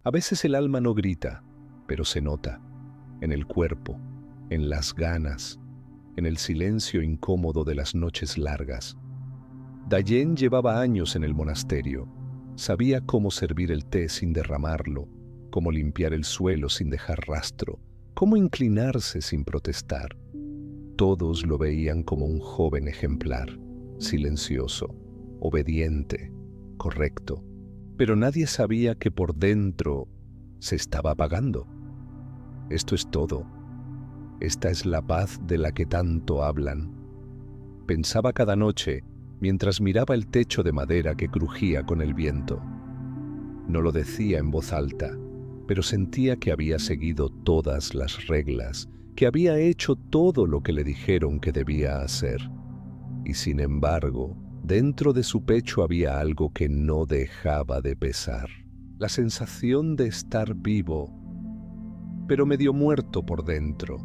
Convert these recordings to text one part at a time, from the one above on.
A veces el alma no grita, pero se nota, en el cuerpo, en las ganas, en el silencio incómodo de las noches largas. Dayen llevaba años en el monasterio. Sabía cómo servir el té sin derramarlo, cómo limpiar el suelo sin dejar rastro, cómo inclinarse sin protestar. Todos lo veían como un joven ejemplar, silencioso, obediente, correcto. Pero nadie sabía que por dentro se estaba apagando. Esto es todo. Esta es la paz de la que tanto hablan. Pensaba cada noche mientras miraba el techo de madera que crujía con el viento. No lo decía en voz alta, pero sentía que había seguido todas las reglas, que había hecho todo lo que le dijeron que debía hacer. Y sin embargo, dentro de su pecho había algo que no dejaba de pesar. La sensación de estar vivo, pero medio muerto por dentro.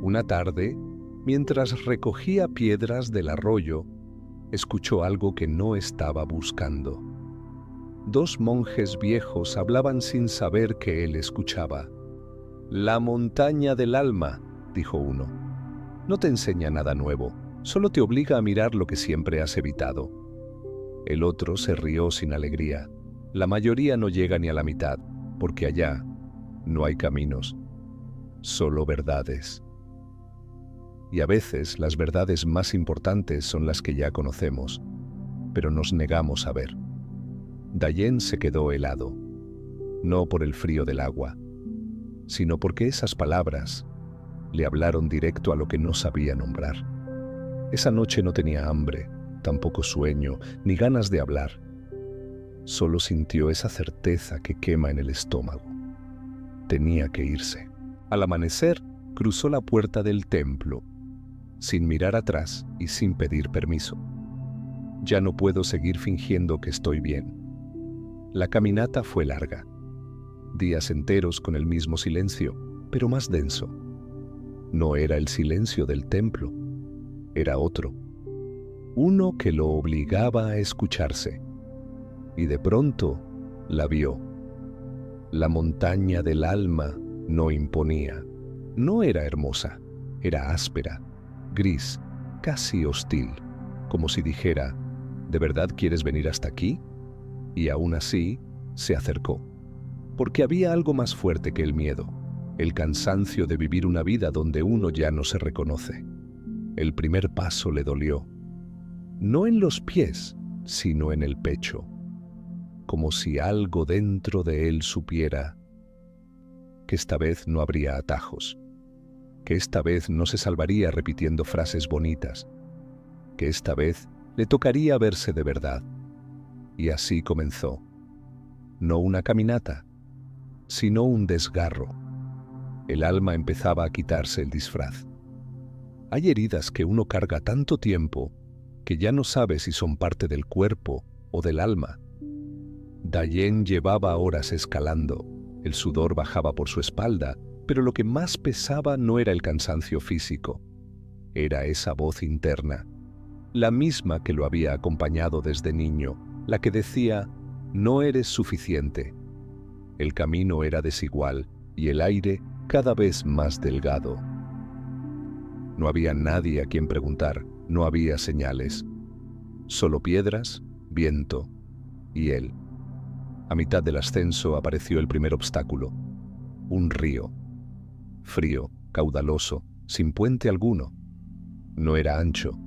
Una tarde, mientras recogía piedras del arroyo, escuchó algo que no estaba buscando. Dos monjes viejos hablaban sin saber que él escuchaba. «La montaña del alma», dijo uno. «No te enseña nada nuevo, solo te obliga a mirar lo que siempre has evitado». El otro se rió sin alegría. «La mayoría no llega ni a la mitad, porque allá no hay caminos, solo verdades». Y a veces las verdades más importantes son las que ya conocemos, pero nos negamos a ver. Dayen se quedó helado, no por el frío del agua, sino porque esas palabras le hablaron directo a lo que no sabía nombrar. Esa noche no tenía hambre, tampoco sueño, ni ganas de hablar. Solo sintió esa certeza que quema en el estómago. Tenía que irse. Al amanecer, cruzó la puerta del templo, sin mirar atrás y sin pedir permiso. Ya no puedo seguir fingiendo que estoy bien. La caminata fue larga. Días enteros con el mismo silencio, pero más denso. No era el silencio del templo, era otro. Uno que lo obligaba a escucharse. Y de pronto la vio. La montaña del alma no imponía. No era hermosa, era áspera, gris, casi hostil, como si dijera, ¿de verdad quieres venir hasta aquí? Y aún así, se acercó, porque había algo más fuerte que el miedo, el cansancio de vivir una vida donde uno ya no se reconoce. El primer paso le dolió, no en los pies, sino en el pecho, como si algo dentro de él supiera que esta vez no habría atajos, que esta vez no se salvaría repitiendo frases bonitas, que esta vez le tocaría verse de verdad. Y así comenzó, no una caminata, sino un desgarro. El alma empezaba a quitarse el disfraz. Hay heridas que uno carga tanto tiempo que ya no sabe si son parte del cuerpo o del alma. Dayen llevaba horas escalando, el sudor bajaba por su espalda, pero lo que más pesaba no era el cansancio físico, era esa voz interna, la misma que lo había acompañado desde niño, la que decía, no eres suficiente. El camino era desigual y el aire cada vez más delgado. No había nadie a quien preguntar, no había señales, solo piedras, viento y él. A mitad del ascenso apareció el primer obstáculo, un río, frío, caudaloso, sin puente alguno. No era ancho,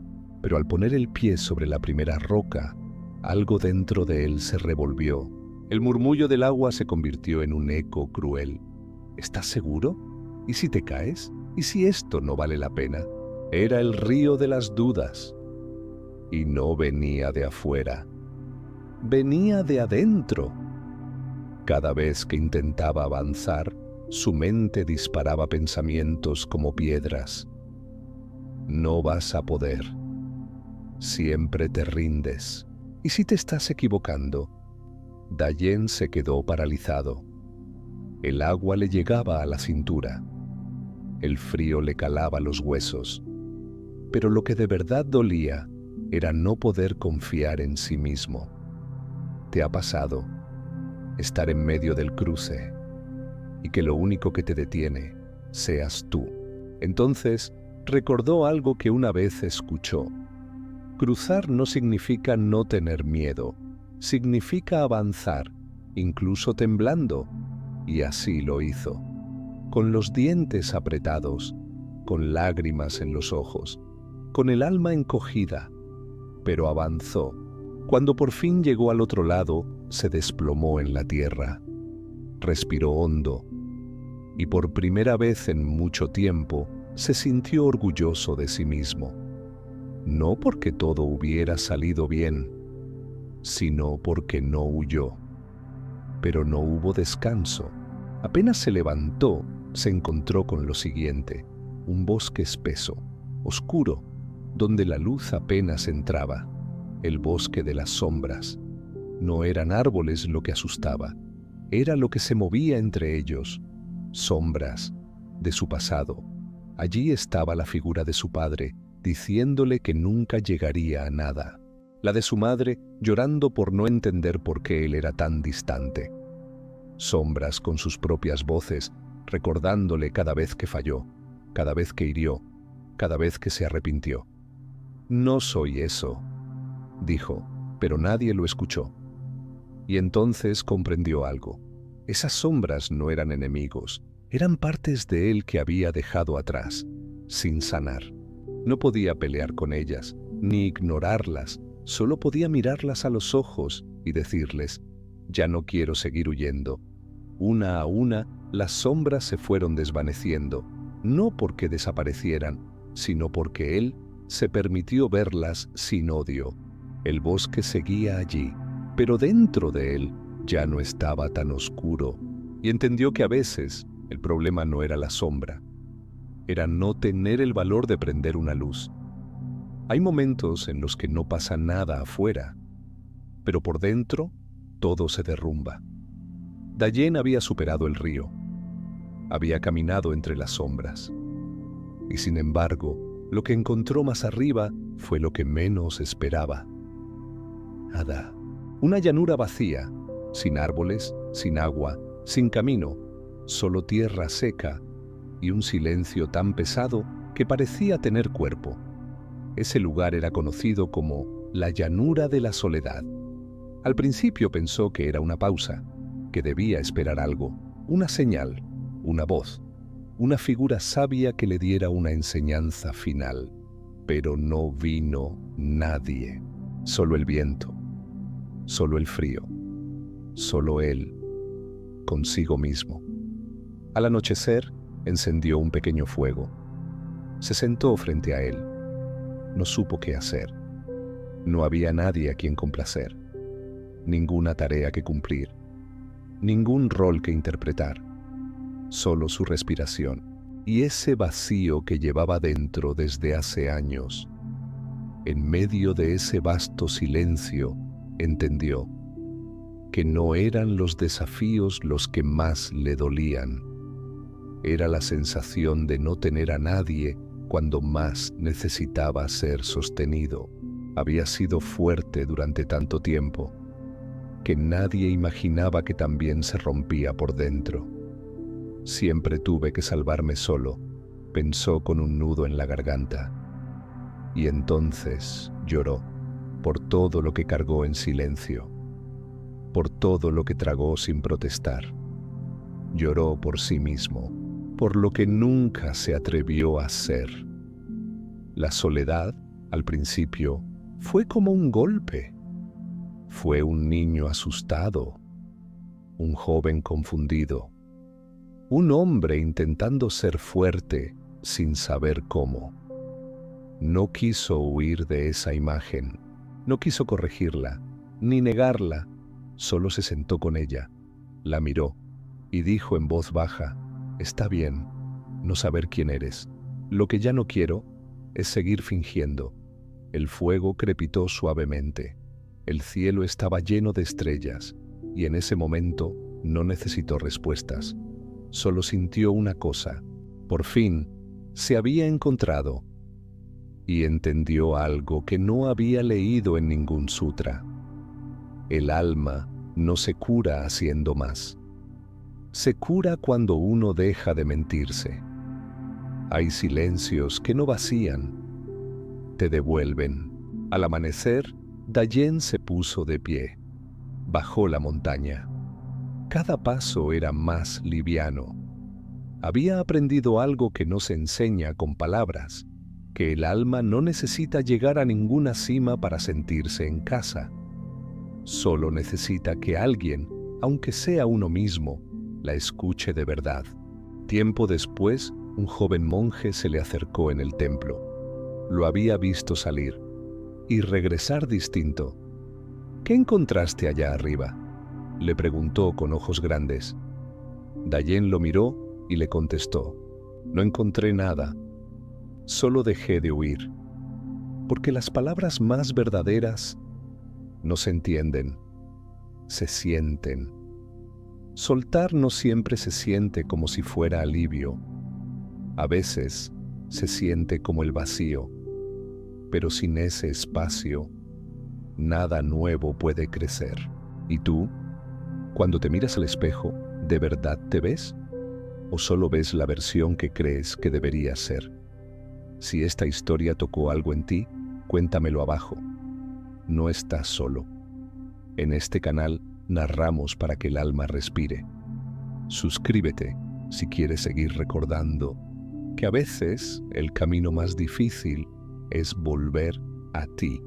pero al poner el pie sobre la primera roca, algo dentro de él se revolvió. El murmullo del agua se convirtió en un eco cruel. ¿Estás seguro? ¿Y si te caes? ¿Y si esto no vale la pena? Era el río de las dudas. Y no venía de afuera. Venía de adentro. Cada vez que intentaba avanzar, su mente disparaba pensamientos como piedras. No vas a poder. Siempre te rindes. ¿Y si te estás equivocando? Dayen se quedó paralizado. El agua le llegaba a la cintura. El frío le calaba los huesos. Pero lo que de verdad dolía era no poder confiar en sí mismo. ¿Te ha pasado? estar en medio del cruce y que lo único que te detiene seas tú. Entonces recordó algo que una vez escuchó. Cruzar no significa no tener miedo, significa avanzar, incluso temblando, y así lo hizo, con los dientes apretados, con lágrimas en los ojos, con el alma encogida, pero avanzó. Cuando por fin llegó al otro lado, se desplomó en la tierra, respiró hondo, y por primera vez en mucho tiempo se sintió orgulloso de sí mismo. No porque todo hubiera salido bien, sino porque no huyó. Pero no hubo descanso. Apenas se levantó, se encontró con lo siguiente: un bosque espeso, oscuro, donde la luz apenas entraba. El bosque de las sombras. No eran árboles lo que asustaba, era lo que se movía entre ellos. Sombras de su pasado. Allí estaba la figura de su padre, diciéndole que nunca llegaría a nada. La de su madre, llorando por no entender por qué él era tan distante. Sombras con sus propias voces, recordándole cada vez que falló, cada vez que hirió, cada vez que se arrepintió. No soy eso, dijo, pero nadie lo escuchó. Y entonces comprendió algo. Esas sombras no eran enemigos, eran partes de él que había dejado atrás, sin sanar. No podía pelear con ellas, ni ignorarlas, solo podía mirarlas a los ojos y decirles: ya no quiero seguir huyendo. Una a una, las sombras se fueron desvaneciendo, no porque desaparecieran, sino porque él se permitió verlas sin odio. El bosque seguía allí, pero dentro de él ya no estaba tan oscuro, y entendió que a veces el problema no era la sombra, era no tener el valor de prender una luz. Hay momentos en los que no pasa nada afuera, pero por dentro todo se derrumba. Dayen había superado el río, había caminado entre las sombras, y sin embargo, lo que encontró más arriba fue lo que menos esperaba. Nada. Una llanura vacía, sin árboles, sin agua, sin camino, solo tierra seca y un silencio tan pesado que parecía tener cuerpo. Ese lugar era conocido como la llanura de la soledad. Al principio pensó que era una pausa, que debía esperar algo, una señal, una voz, una figura sabia que le diera una enseñanza final. Pero no vino nadie, solo el viento, solo el frío, solo él, consigo mismo. Al anochecer, encendió un pequeño fuego. Se sentó frente a él. No supo qué hacer. No había nadie a quien complacer, ninguna tarea que cumplir, ningún rol que interpretar, solo su respiración y ese vacío que llevaba dentro desde hace años. En medio de ese vasto silencio, entendió que no eran los desafíos los que más le dolían. Era la sensación de no tener a nadie cuando más necesitaba ser sostenido. Había sido fuerte durante tanto tiempo que nadie imaginaba que también se rompía por dentro. Siempre tuve que salvarme solo, pensó con un nudo en la garganta. Y entonces lloró por todo lo que cargó en silencio, por todo lo que tragó sin protestar. Lloró por sí mismo, por lo que nunca se atrevió a ser. La soledad, al principio, fue como un golpe. Fue un niño asustado, un joven confundido, un hombre intentando ser fuerte sin saber cómo. No quiso huir de esa imagen, no quiso corregirla, ni negarla, solo se sentó con ella, la miró y dijo en voz baja: está bien no saber quién eres. Lo que ya no quiero es seguir fingiendo. El fuego crepitó suavemente. El cielo estaba lleno de estrellas y en ese momento no necesitó respuestas. Solo sintió una cosa. Por fin se había encontrado y entendió algo que no había leído en ningún sutra. El alma no se cura haciendo más. Se cura cuando uno deja de mentirse. Hay silencios que no vacían, te devuelven. Al amanecer, Dayen se puso de pie. Bajó la montaña. Cada paso era más liviano. Había aprendido algo que no se enseña con palabras, que el alma no necesita llegar a ninguna cima para sentirse en casa. Solo necesita que alguien, aunque sea uno mismo, la escuche de verdad. Tiempo después, un joven monje se le acercó en el templo. Lo había visto salir y regresar distinto. ¿Qué encontraste allá arriba?, le preguntó con ojos grandes. Dayen lo miró y le contestó: no encontré nada, solo dejé de huir, porque las palabras más verdaderas no se entienden, se sienten. Soltar no siempre se siente como si fuera alivio. A veces se siente como el vacío, pero sin ese espacio, nada nuevo puede crecer. ¿Y tú? Cuando te miras al espejo, ¿de verdad te ves? ¿O solo ves la versión que crees que deberías ser? Si esta historia tocó algo en ti, cuéntamelo abajo. No estás solo. En este canal narramos para que el alma respire. Suscríbete si quieres seguir recordando que a veces el camino más difícil es volver a ti.